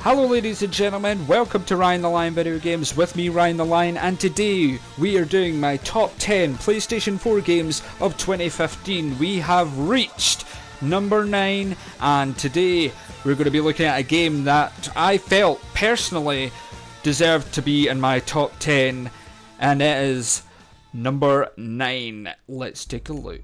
Hello ladies and gentlemen, welcome to Ryan the Lion Video Games with me Ryan the Lion, and today we are doing my top 10 PlayStation 4 games of 2015. We have reached number 9 and today we're going to be looking at a game that I felt personally deserved to be in my top 10, and it is number 9. Let's take a look.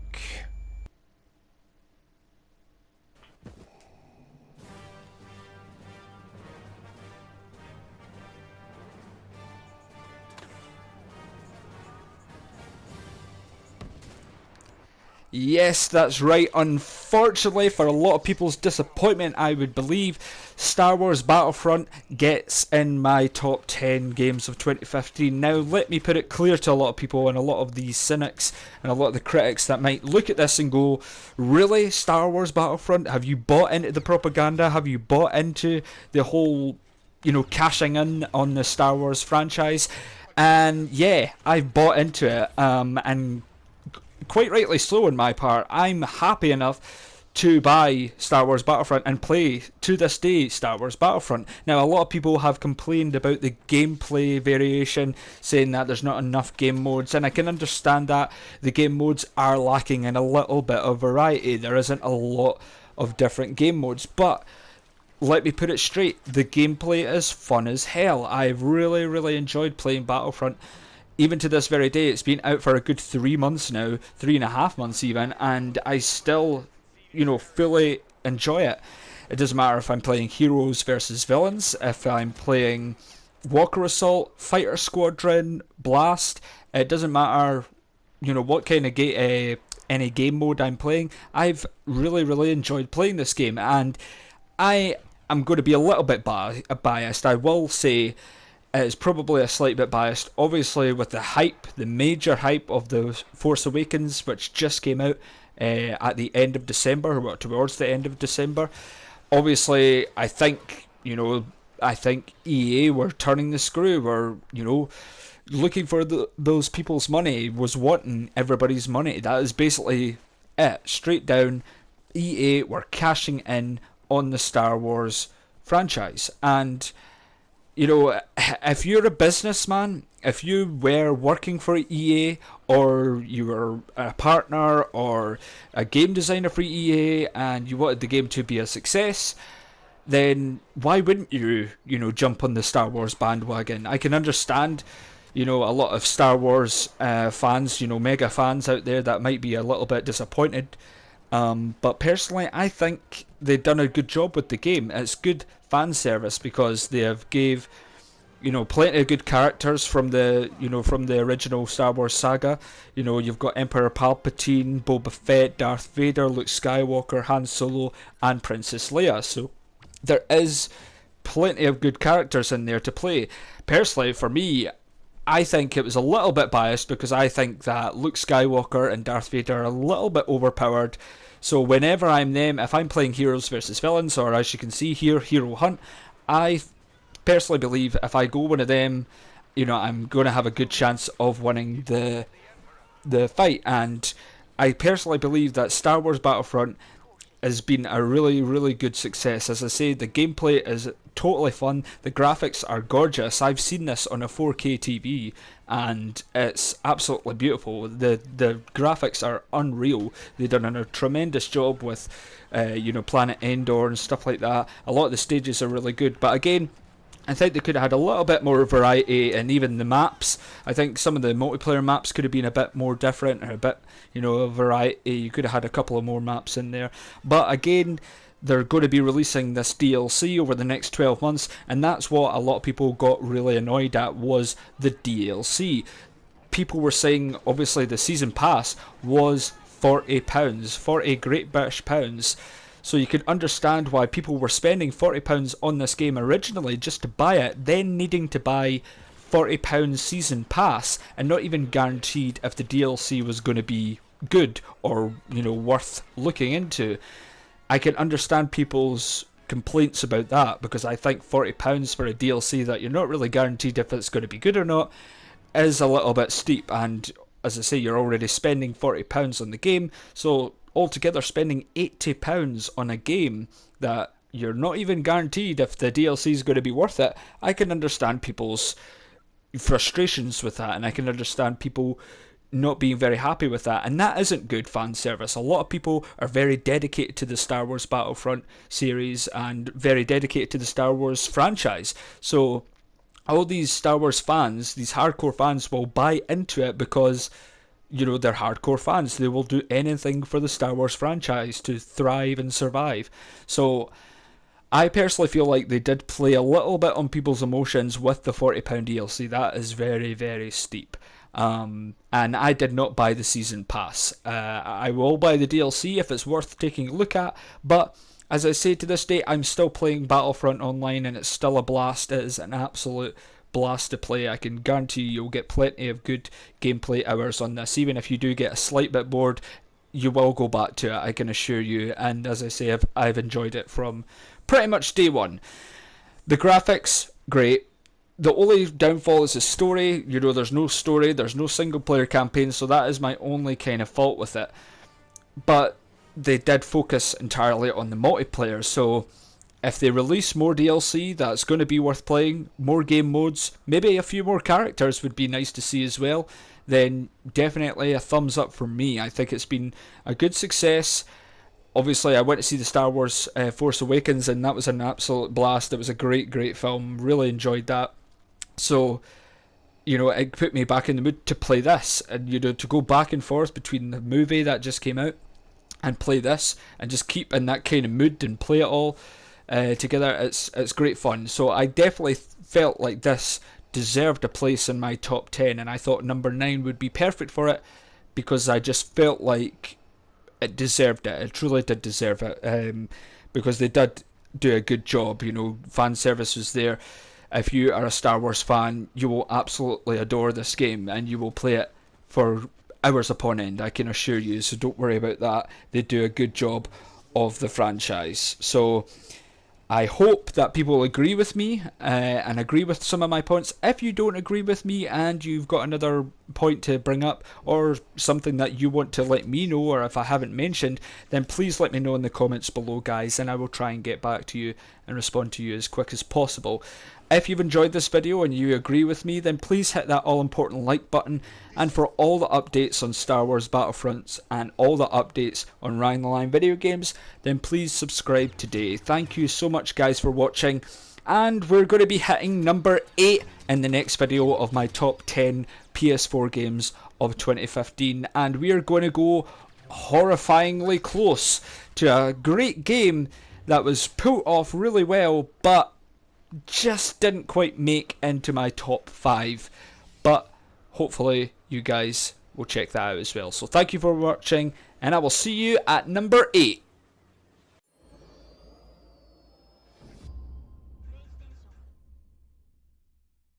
Yes, that's right. Unfortunately, for a lot of people's disappointment, I would believe, Star Wars Battlefront gets in my top 10 games of 2015. Now, let me put it clear to a lot of people and a lot of these cynics and a lot of the critics that might look at this and go, really, Star Wars Battlefront? Have you bought into the propaganda? Have you bought into the whole, cashing in on the Star Wars franchise? And yeah, I've bought into it, and quite rightly so on my part. I'm happy enough to buy Star Wars Battlefront and play, to this day, Star Wars Battlefront. Now, a lot of people have complained about the gameplay variation, saying that there's not enough game modes, and I can understand that. The game modes are lacking in a little bit of variety. There isn't a lot of different game modes, but let me put it straight, the gameplay is fun as hell. I've really enjoyed playing Battlefront. Even to this very day, it's been out for a good 3 months now, 3.5 months even, and I still, fully enjoy it. It doesn't matter if I'm playing heroes versus villains, if I'm playing Walker Assault, Fighter Squadron, Blast. It doesn't matter, what kind of any game mode I'm playing. I've really enjoyed playing this game, and I am going to be a little bit biased. I will say it's probably a slight bit biased, obviously, with the hype, the major hype of the Force Awakens, which just came out at the end of December, or towards the end of December. Obviously, I think EA were turning the screw, were, looking for those people's money, was wanting everybody's money. That is basically it, straight down. EA were cashing in on the Star Wars franchise, and if you're a businessman, if you were working for EA, or you were a partner or a game designer for EA, and you wanted the game to be a success, then why wouldn't you, jump on the Star Wars bandwagon? I can understand, a lot of Star Wars fans, mega fans out there that might be a little bit disappointed. But personally, I think they've done a good job with the game. It's good fan service because they have gave, plenty of good characters from the, from the original Star Wars saga. You've got Emperor Palpatine, Boba Fett, Darth Vader, Luke Skywalker, Han Solo, and Princess Leia. So there is plenty of good characters in there to play. Personally, for me, I think it was a little bit biased because I think that Luke Skywalker and Darth Vader are a little bit overpowered. So whenever I'm them, if I'm playing heroes versus villains, or as you can see here, Hero Hunt, I personally believe if I go one of them, I'm going to have a good chance of winning the fight. And I personally believe that Star Wars Battlefront has been a really good success. As I say, the gameplay is totally fun. The graphics are gorgeous. I've seen this on a 4K TV and it's absolutely beautiful. The graphics are unreal. They've done a tremendous job with Planet Endor and stuff like that. A lot of the stages are really good, but again, I think they could have had a little bit more variety, and even the maps. I think some of the multiplayer maps could have been a bit more different, or a bit, a variety. You could have had a couple of more maps in there. But again, they're going to be releasing this DLC over the next 12 months, and that's what a lot of people got really annoyed at, was the DLC. People were saying, obviously, the season pass was £40, 40 Great British pounds. So you can understand why people were spending £40 on this game originally just to buy it, then needing to buy £40 season pass, and not even guaranteed if the DLC was going to be good or, worth looking into. I can understand people's complaints about that, because I think £40 for a DLC that you're not really guaranteed if it's going to be good or not is a little bit steep, and as I say, you're already spending £40 on the game, so altogether spending £80 on a game that you're not even guaranteed if the DLC is going to be worth it. I can understand people's frustrations with that, and I can understand people not being very happy with that, and that isn't good fan service. A lot of people are very dedicated to the Star Wars Battlefront series and very dedicated to the Star Wars franchise. So all these Star Wars fans, these hardcore fans, will buy into it because, you know, they're hardcore fans. They will do anything for the Star Wars franchise to thrive and survive. So I personally feel like they did play a little bit on people's emotions with the £40 DLC. That is very, very steep. And I did not buy the season pass. I will buy the DLC if it's worth taking a look at, but as I say, to this day, I'm still playing Battlefront online, and it's still a blast. It is an absolute blast to play. I can guarantee you'll get plenty of good gameplay hours on this. Even if you do get a slight bit bored, you will go back to it, I can assure you. And as I say, I've enjoyed it from pretty much day one. The graphics, great. The only downfall is the story. You know, there's no story, there's no single player campaign, so that is my only kind of fault with it. But they did focus entirely on the multiplayer, so if they release more DLC that's going to be worth playing, more game modes, maybe a few more characters would be nice to see as well, then definitely a thumbs up from me. I think it's been a good success. Obviously, I went to see the Star Wars Force Awakens, and that was an absolute blast. It was a great, great film. Really enjoyed that. So, you know, it put me back in the mood to play this, and, you know, to go back and forth between the movie that just came out and play this, and just keep in that kind of mood and play it all together. It's great fun. So I definitely felt like this deserved a place in my top 10, and I thought number 9 would be perfect for it, because I just felt like it deserved it. It truly did deserve it, because they did do a good job. You know, fan service was there. If you are a Star Wars fan, you will absolutely adore this game, and you will play it for hours upon end, I can assure you. So don't worry about that. They do a good job of the franchise. So I hope that people agree with me and agree with some of my points. If you don't agree with me and you've got another point to bring up, or something that you want to let me know, or if I haven't mentioned, then please let me know in the comments below, guys, and I will try and get back to you and respond to you as quick as possible. If you've enjoyed this video and you agree with me, then please hit that all important like button, and for all the updates on Star Wars Battlefronts and all the updates on Ryan the Lion video games, then please subscribe today. Thank you so much, guys, for watching, and we're going to be hitting number 8 in the next video of my top 10 PS4 games of 2015, and we are going to go horrifyingly close to a great game that was pulled off really well, but just didn't quite make into my top 5, but hopefully you guys will check that out as well. So thank you for watching, and I will see you at number 8.